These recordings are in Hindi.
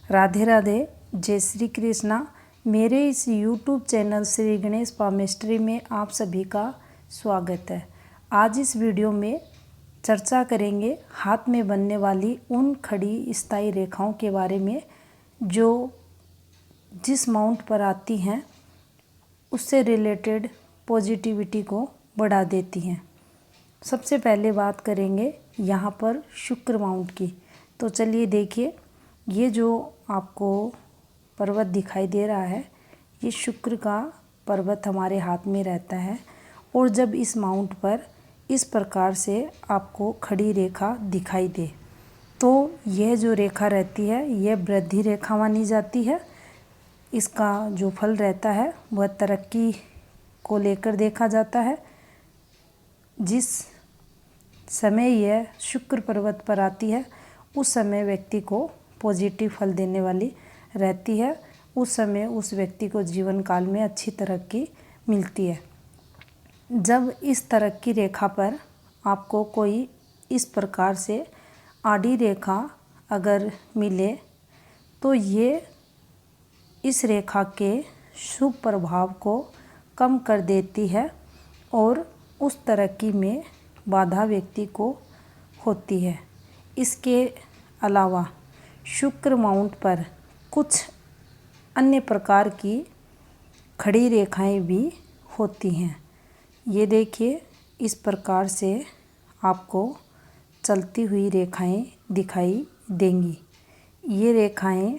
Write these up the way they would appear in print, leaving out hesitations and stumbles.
राधे राधे, जय श्री कृष्णा। मेरे इस YouTube channel Shri Ganesh palmistry में आप सभी का स्वागत है। आज इस वीडियो में चर्चा करेंगे हाथ में बनने वाली उन खड़ी स्थायी रेखाओं के बारे में जो जिस माउंट पर आती हैं उससे रिलेटेड पॉजिटिविटी को बढ़ा देती हैं। सबसे पहले बात करेंगे यहाँ पर शुक्र माउंट की। तो चलिए देखिए, ये जो आपको पर्वत दिखाई दे रहा है, ये शुक्र का पर्वत हमारे हाथ में रहता है। और जब इस माउंट पर इस प्रकार से आपको खड़ी रेखा दिखाई दे तो यह जो रेखा रहती है यह वृद्धि रेखा मानी जाती है। इसका जो फल रहता है वह तरक्की को लेकर देखा जाता है। जिस समय यह शुक्र पर्वत पर आती है उस समय व्यक्ति को पॉजिटिव फल देने वाली रहती है। उस समय उस व्यक्ति को जीवन काल में अच्छी तरक्की मिलती है। जब इस तरक्की रेखा पर आपको कोई इस प्रकार से आड़ी रेखा अगर मिले तो ये इस रेखा के शुभ प्रभाव को कम कर देती है और उस तरक्की में बाधा व्यक्ति को होती है। इसके अलावा शुक्र माउंट पर कुछ अन्य प्रकार की खड़ी रेखाएं भी होती हैं। ये देखिए, इस प्रकार से आपको चलती हुई रेखाएं दिखाई देंगी। ये रेखाएं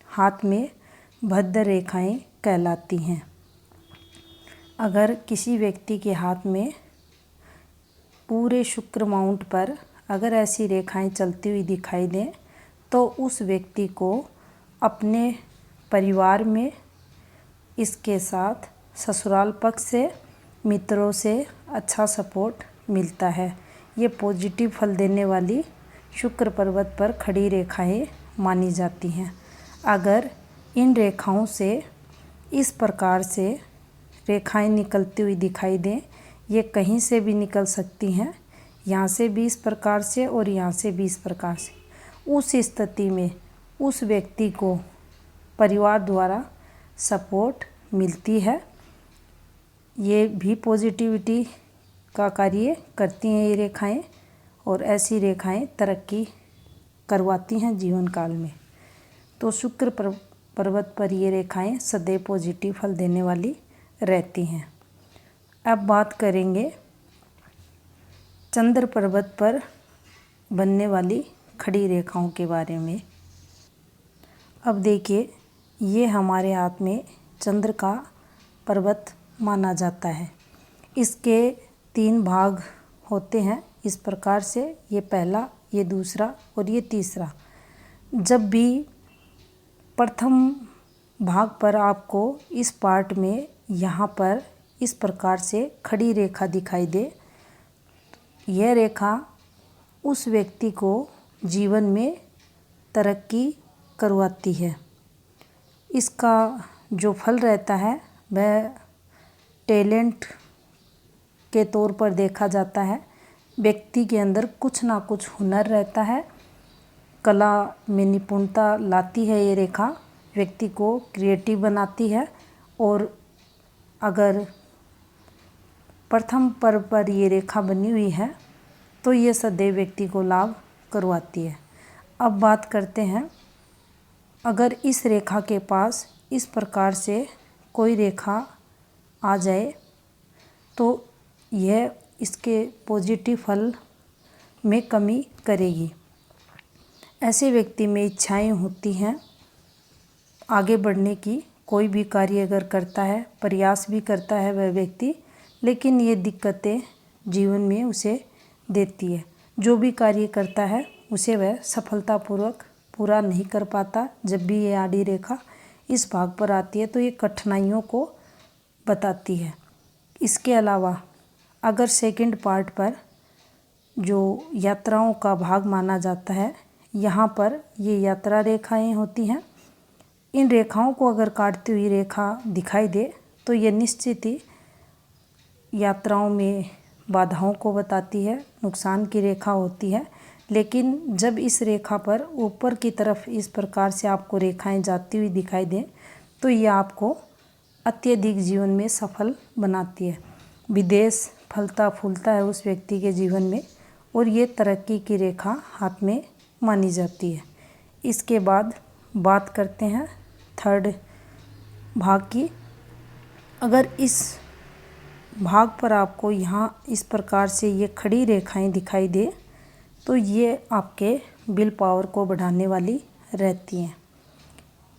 हाथ में भद्र रेखाएं कहलाती हैं। अगर किसी व्यक्ति के हाथ में पूरे शुक्र माउंट पर अगर ऐसी रेखाएं चलती हुई दिखाई दें तो उस व्यक्ति को अपने परिवार में, इसके साथ ससुराल पक्ष से, मित्रों से अच्छा सपोर्ट मिलता है। ये पॉजिटिव फल देने वाली शुक्र पर्वत पर खड़ी रेखाएं मानी जाती हैं। अगर इन रेखाओं से इस प्रकार से रेखाएं निकलती हुई दिखाई दें, ये कहीं से भी निकल सकती हैं, यहाँ से भी इस प्रकार से और यहाँ से भी इस प्रकार से, उस स्थिति में उस व्यक्ति को परिवार द्वारा सपोर्ट मिलती है। ये भी पॉजिटिविटी का कार्य करती हैं ये रेखाएं, और ऐसी रेखाएं तरक्की करवाती हैं जीवन काल में। तो शुक्र पर्वत पर ये रेखाएं सदैव पॉजिटिव फल देने वाली रहती हैं। अब बात करेंगे चंद्र पर्वत पर बनने वाली खड़ी रेखाओं के बारे में। अब देखिए, ये हमारे हाथ में चंद्र का पर्वत माना जाता है। इसके 3 भाग होते हैं इस प्रकार से, ये पहला, ये दूसरा और ये तीसरा। जब भी प्रथम भाग पर आपको इस पार्ट में यहाँ पर इस प्रकार से खड़ी रेखा दिखाई दे, यह रेखा उस व्यक्ति को जीवन में तरक्की करवाती है। इसका जो फल रहता है वह टैलेंट के तौर पर देखा जाता है। व्यक्ति के अंदर कुछ ना कुछ हुनर रहता है, कला में निपुणता लाती है ये रेखा, व्यक्ति को क्रिएटिव बनाती है। और अगर प्रथम पर्व पर ये रेखा बनी हुई है तो ये सदैव व्यक्ति को लाभ करवाती है। अब बात करते हैं, अगर इस रेखा के पास इस प्रकार से कोई रेखा आ जाए तो यह इसके पॉजिटिव फल में कमी करेगी। ऐसे व्यक्ति में इच्छाएं होती हैं आगे बढ़ने की, कोई भी कार्य अगर करता है, प्रयास भी करता है वह व्यक्ति, लेकिन ये दिक्कतें जीवन में उसे देती है। जो भी कार्य करता है उसे वह सफलतापूर्वक पूरा नहीं कर पाता। जब भी ये आड़ी रेखा इस भाग पर आती है तो ये कठिनाइयों को बताती है। इसके अलावा अगर सेकंड पार्ट पर जो यात्राओं का भाग माना जाता है, यहाँ पर ये यात्रा रेखाएं होती हैं। इन रेखाओं को अगर काटती हुई रेखा दिखाई दे तो ये निश्चित ही यात्राओं में बाधाओं को बताती है, नुकसान की रेखा होती है। लेकिन जब इस रेखा पर ऊपर की तरफ इस प्रकार से आपको रेखाएं जाती हुई दिखाई दें तो ये आपको अत्यधिक जीवन में सफल बनाती है। विदेश फलता फूलता है उस व्यक्ति के जीवन में और ये तरक्की की रेखा हाथ में मानी जाती है। इसके बाद बात करते हैं थर्ड भाग की। अगर इस भाग पर आपको यहाँ इस प्रकार से ये खड़ी रेखाएं दिखाई दे तो ये आपके विल पावर को बढ़ाने वाली रहती हैं।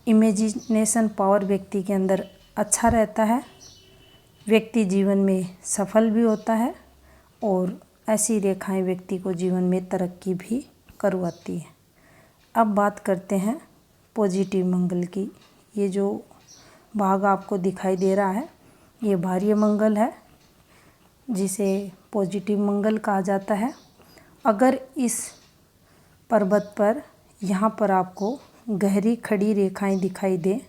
इमेजिनेशन पावर व्यक्ति के अंदर अच्छा रहता है, व्यक्ति जीवन में सफल भी होता है और ऐसी रेखाएं व्यक्ति को जीवन में तरक्की भी करवाती है। अब बात करते हैं पॉजिटिव मंगल की। ये जो भाग आपको दिखाई दे रहा है ये भार्य मंगल है, जिसे पॉजिटिव मंगल कहा जाता है। अगर इस पर्वत पर यहाँ पर आपको गहरी खड़ी रेखाएं दिखाई दें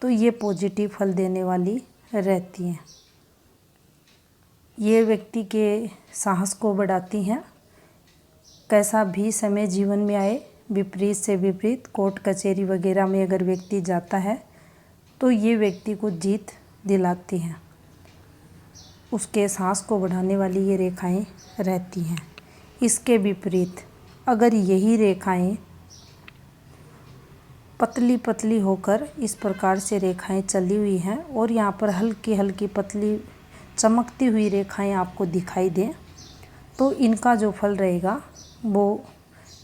तो ये पॉजिटिव फल देने वाली रहती हैं। ये व्यक्ति के साहस को बढ़ाती हैं। कैसा भी समय जीवन में आए, विपरीत से विपरीत कोर्ट कचहरी वगैरह में अगर व्यक्ति जाता है तो ये व्यक्ति को जीत दिलाती हैं। उसके साहस को बढ़ाने वाली ये रेखाएं रहती हैं। इसके विपरीत अगर यही रेखाएं पतली पतली होकर इस प्रकार से रेखाएं चली हुई हैं और यहाँ पर हल्की हल्की पतली चमकती हुई रेखाएं आपको दिखाई दें तो इनका जो फल रहेगा वो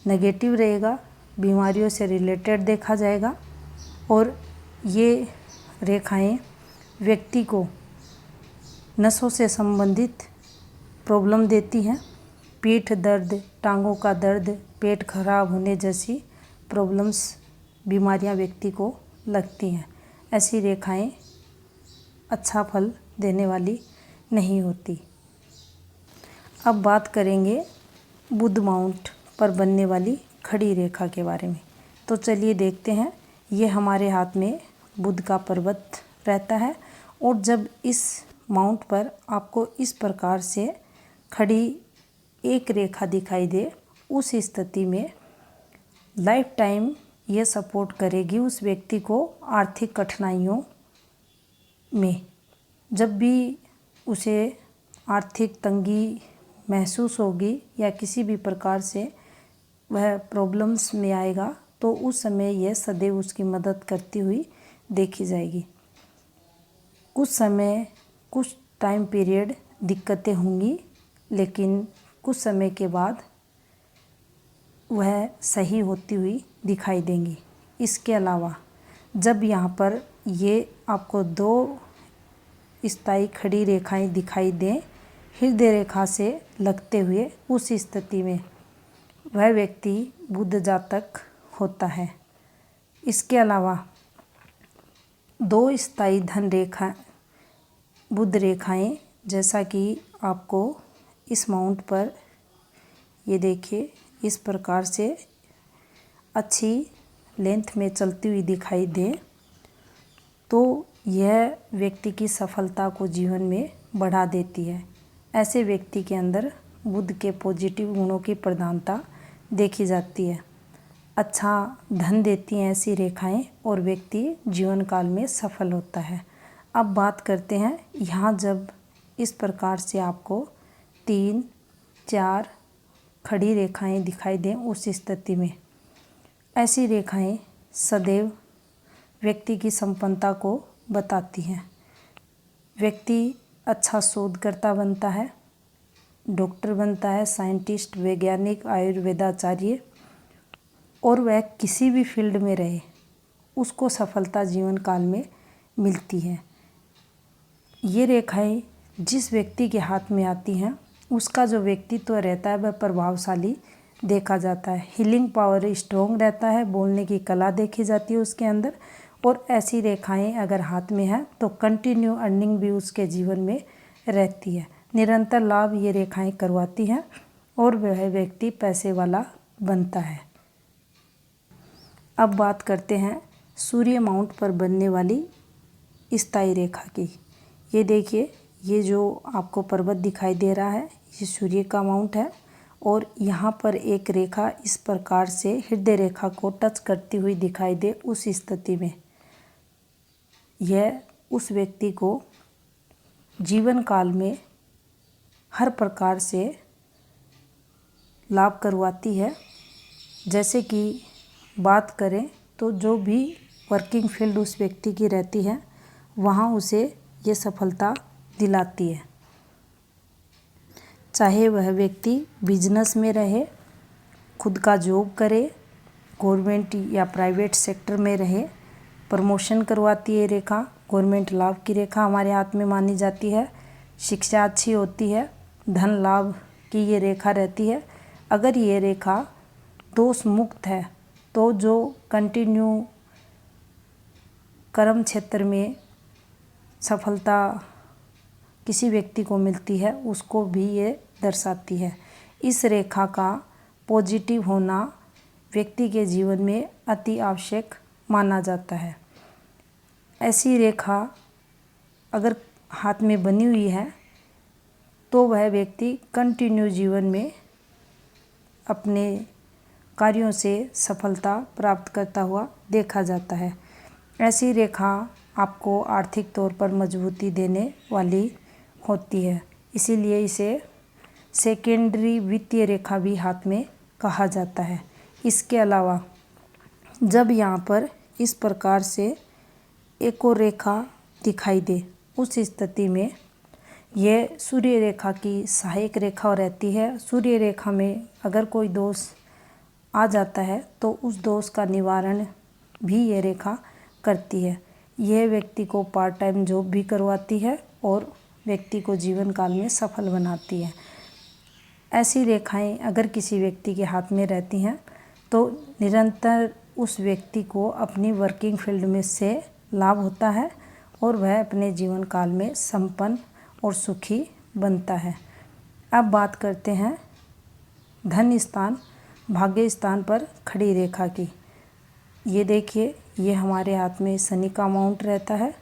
नेगेटिव रहेगा, बीमारियों से रिलेटेड देखा जाएगा और ये रेखाएं व्यक्ति को नसों से संबंधित प्रॉब्लम देती हैं। पीठ दर्द, टांगों का दर्द, पेट खराब होने जैसी प्रॉब्लम्स, बीमारियां व्यक्ति को लगती हैं। ऐसी रेखाएं अच्छा फल देने वाली नहीं होती। अब बात करेंगे बुध माउंट पर बनने वाली खड़ी रेखा के बारे में। तो चलिए देखते हैं। ये हमारे हाथ में बुध का पर्वत रहता है और जब इस माउंट पर आपको इस प्रकार से खड़ी एक रेखा दिखाई दे, उस स्थिति में लाइफ टाइम ये सपोर्ट करेगी उस व्यक्ति को आर्थिक कठिनाइयों में। जब भी उसे आर्थिक तंगी महसूस होगी या किसी भी प्रकार से वह प्रॉब्लम्स में आएगा तो उस समय यह सदैव उसकी मदद करती हुई देखी जाएगी। कुछ समय, कुछ टाइम पीरियड दिक्कतें होंगी, लेकिन कुछ समय के बाद वह सही होती हुई दिखाई देंगी। इसके अलावा जब यहाँ पर ये आपको दो स्थायी खड़ी रेखाएं दिखाई दें हृदय रेखा से लगते हुए, उस स्थिति में वह व्यक्ति बुध जातक होता है। इसके अलावा दो स्थायी धन रेखा बुध रेखाएं, जैसा कि आपको इस माउंट पर ये देखिए इस प्रकार से अच्छी लेंथ में चलती हुई दिखाई दे तो यह व्यक्ति की सफलता को जीवन में बढ़ा देती है। ऐसे व्यक्ति के अंदर बुध के पॉजिटिव गुणों की प्रधानता देखी जाती है। अच्छा धन देती हैं ऐसी रेखाएं और व्यक्ति जीवन काल में सफल होता है। अब बात करते हैं यहाँ जब इस प्रकार से आपको 3-4 खड़ी रेखाएं दिखाई दें, उस स्थिति में ऐसी रेखाएं सदैव व्यक्ति की संपन्नता को बताती हैं। व्यक्ति अच्छा शोधकर्ता बनता है, डॉक्टर बनता है, साइंटिस्ट, वैज्ञानिक, आयुर्वेदाचार्य, और वह किसी भी फील्ड में रहे उसको सफलता जीवन काल में मिलती है। ये रेखाएं जिस व्यक्ति के हाथ में आती हैं उसका जो व्यक्तित्व रहता है वह प्रभावशाली देखा जाता है। हीलिंग पावर स्ट्रॉन्ग रहता है, बोलने की कला देखी जाती है उसके अंदर। और ऐसी रेखाएं अगर हाथ में है तो कंटिन्यू अर्निंग भी उसके जीवन में रहती है। निरंतर लाभ ये रेखाएं करवाती हैं और वह व्यक्ति पैसे वाला बनता है। अब बात करते हैं सूर्य माउंट पर बनने वाली स्थायी रेखा की। ये देखिए, ये जो आपको पर्वत दिखाई दे रहा है ये सूर्य का माउंट है और यहाँ पर एक रेखा इस प्रकार से हृदय रेखा को टच करती हुई दिखाई दे, उस स्थिति में यह उस व्यक्ति को जीवन काल में हर प्रकार से लाभ करवाती है। जैसे कि बात करें तो जो भी वर्किंग फील्ड उस व्यक्ति की रहती है वहाँ उसे ये सफलता दिलाती है। चाहे वह व्यक्ति बिजनेस में रहे, खुद का जॉब करे, गवर्नमेंट या प्राइवेट सेक्टर में रहे, प्रमोशन करवाती है रेखा। गवर्नमेंट लाभ की रेखा हमारे हाथ में मानी जाती है। शिक्षा अच्छी होती है, धन लाभ की ये रेखा रहती है। अगर ये रेखा दोष मुक्त है तो जो कंटिन्यू कर्म क्षेत्र में सफलता किसी व्यक्ति को मिलती है उसको भी ये दर्शाती है। इस रेखा का पॉजिटिव होना व्यक्ति के जीवन में अति आवश्यक माना जाता है। ऐसी रेखा अगर हाथ में बनी हुई है तो वह व्यक्ति कंटिन्यू जीवन में अपने कार्यों से सफलता प्राप्त करता हुआ देखा जाता है। ऐसी रेखा आपको आर्थिक तौर पर मजबूती देने वाली होती है, इसीलिए इसे सेकेंडरी वित्तीय रेखा भी हाथ में कहा जाता है। इसके अलावा जब यहाँ पर इस प्रकार से एक और रेखा दिखाई दे, उस स्थिति में यह सूर्य रेखा की सहायक रेखा रहती है। सूर्य रेखा में अगर कोई दोष आ जाता है तो उस दोष का निवारण भी ये रेखा करती है। यह व्यक्ति को पार्ट टाइम जॉब भी करवाती है और व्यक्ति को जीवन काल में सफल बनाती है। ऐसी रेखाएं अगर किसी व्यक्ति के हाथ में रहती हैं तो निरंतर उस व्यक्ति को अपनी वर्किंग फील्ड में से लाभ होता है और वह अपने जीवन काल में संपन्न और सुखी बनता है। अब बात करते हैं धन स्थान, भाग्य स्थान पर खड़ी रेखा की। ये देखिए, ये हमारे हाथ में शनि का माउंट रहता है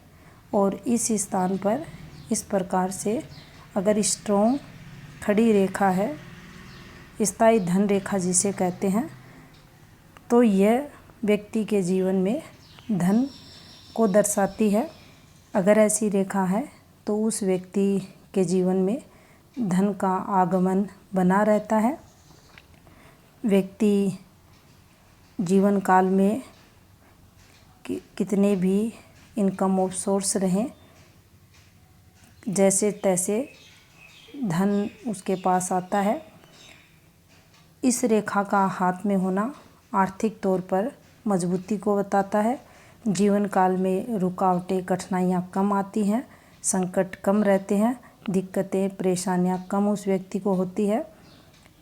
और इस स्थान पर इस प्रकार से अगर स्ट्रॉन्ग खड़ी रेखा है, स्थायी धन रेखा जिसे कहते हैं, तो यह व्यक्ति के जीवन में धन को दर्शाती है। अगर ऐसी रेखा है तो उस व्यक्ति के जीवन में धन का आगमन बना रहता है। व्यक्ति जीवन काल में कितने भी इनकम ऑफ सोर्स रहें, जैसे तैसे धन उसके पास आता है। इस रेखा का हाथ में होना आर्थिक तौर पर मजबूती को बताता है। जीवन काल में रुकावटें, कठिनाइयाँ कम आती हैं, संकट कम रहते हैं, दिक्कतें, परेशानियाँ कम उस व्यक्ति को होती है।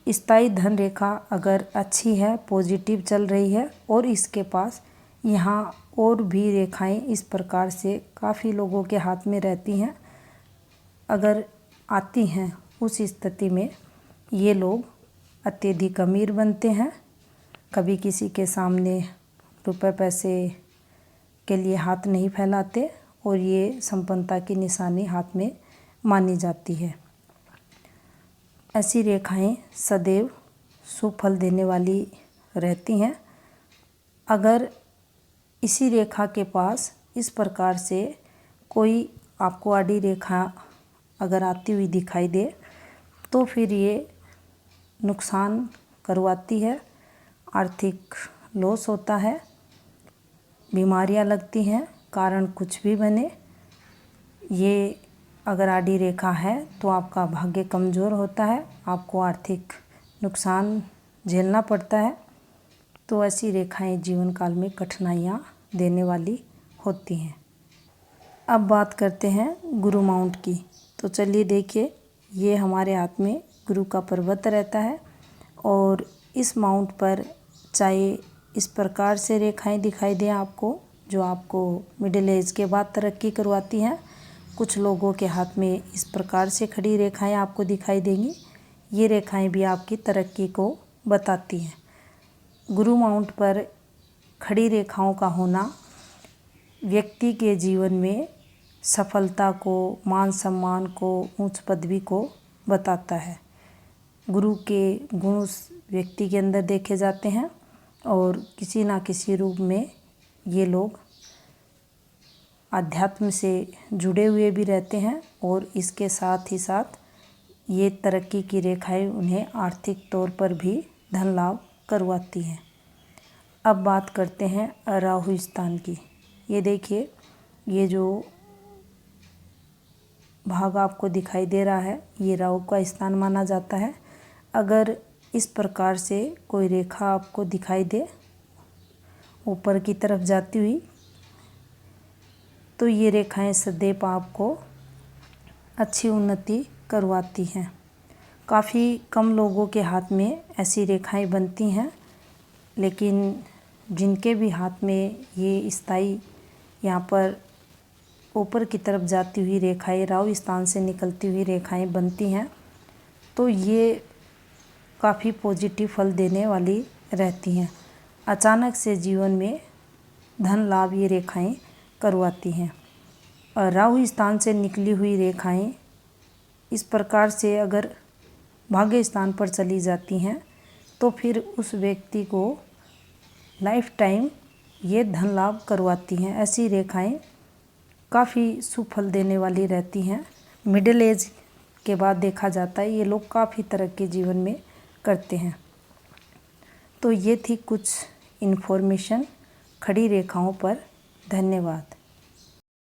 स्थायी धन रेखा अगर अच्छी है, पॉजिटिव चल रही है और इसके पास यहाँ और भी रेखाएं इस प्रकार से काफ़ी लोगों के हाथ में रहती हैं, अगर आती हैं, उस स्थिति में ये लोग अत्यधिक अमीर बनते हैं। कभी किसी के सामने रुपए पैसे के लिए हाथ नहीं फैलाते और ये संपन्नता की निशानी हाथ में मानी जाती है। ऐसी रेखाएं सदैव सुफल देने वाली रहती हैं। अगर इसी रेखा के पास इस प्रकार से कोई आपको आड़ी रेखा अगर आती हुई दिखाई दे तो फिर ये नुकसान करवाती है, आर्थिक लॉस होता है, बीमारियां लगती हैं, कारण कुछ भी बने। ये अगर आड़ी रेखा है तो आपका भाग्य कमज़ोर होता है, आपको आर्थिक नुकसान झेलना पड़ता है। तो ऐसी रेखाएं जीवन काल में कठिनाइयाँ देने वाली होती हैं। अब बात करते हैं गुरु माउंट की। तो चलिए देखिए, ये हमारे हाथ में गुरु का पर्वत रहता है और इस माउंट पर चाहे इस प्रकार से रेखाएं दिखाई दें आपको, जो आपको मिडिल एज के बाद तरक्की करवाती हैं। कुछ लोगों के हाथ में इस प्रकार से खड़ी रेखाएं आपको दिखाई देंगी। ये रेखाएं भी आपकी तरक्की को बताती हैं। गुरु माउंट पर खड़ी रेखाओं का होना व्यक्ति के जीवन में सफलता को, मान सम्मान को, उच्च पदवी को बताता है। गुरु के गुण उस व्यक्ति के अंदर देखे जाते हैं और किसी ना किसी रूप में ये लोग अध्यात्म से जुड़े हुए भी रहते हैं और इसके साथ ही साथ ये तरक्की की रेखाएं उन्हें आर्थिक तौर पर भी धन लाभ करवाती हैं। अब बात करते हैं राहु स्थान की। ये देखिए, ये जो भाग आपको दिखाई दे रहा है ये राहु का स्थान माना जाता है। अगर इस प्रकार से कोई रेखा आपको दिखाई दे ऊपर की तरफ जाती हुई, तो ये रेखाएं सदैव आपको अच्छी उन्नति करवाती हैं। काफ़ी कम लोगों के हाथ में ऐसी रेखाएं बनती हैं, लेकिन जिनके भी हाथ में ये स्थायी यहाँ पर ऊपर की तरफ जाती हुई रेखाएं, राहु स्थान से निकलती हुई रेखाएं बनती हैं, तो ये काफ़ी पॉजिटिव फल देने वाली रहती हैं। अचानक से जीवन में धन लाभ ये रेखाएं करवाती हैं। और राहु स्थान से निकली हुई रेखाएं इस प्रकार से अगर भाग्य स्थान पर चली जाती हैं तो फिर उस व्यक्ति को लाइफ टाइम ये धन लाभ करवाती हैं। ऐसी रेखाएं काफ़ी सुफल देने वाली रहती हैं। मिडिल एज के बाद देखा जाता है ये लोग काफ़ी तरक्की जीवन में करते हैं। तो ये थी कुछ इन्फॉर्मेशन खड़ी रेखाओं पर। धन्यवाद।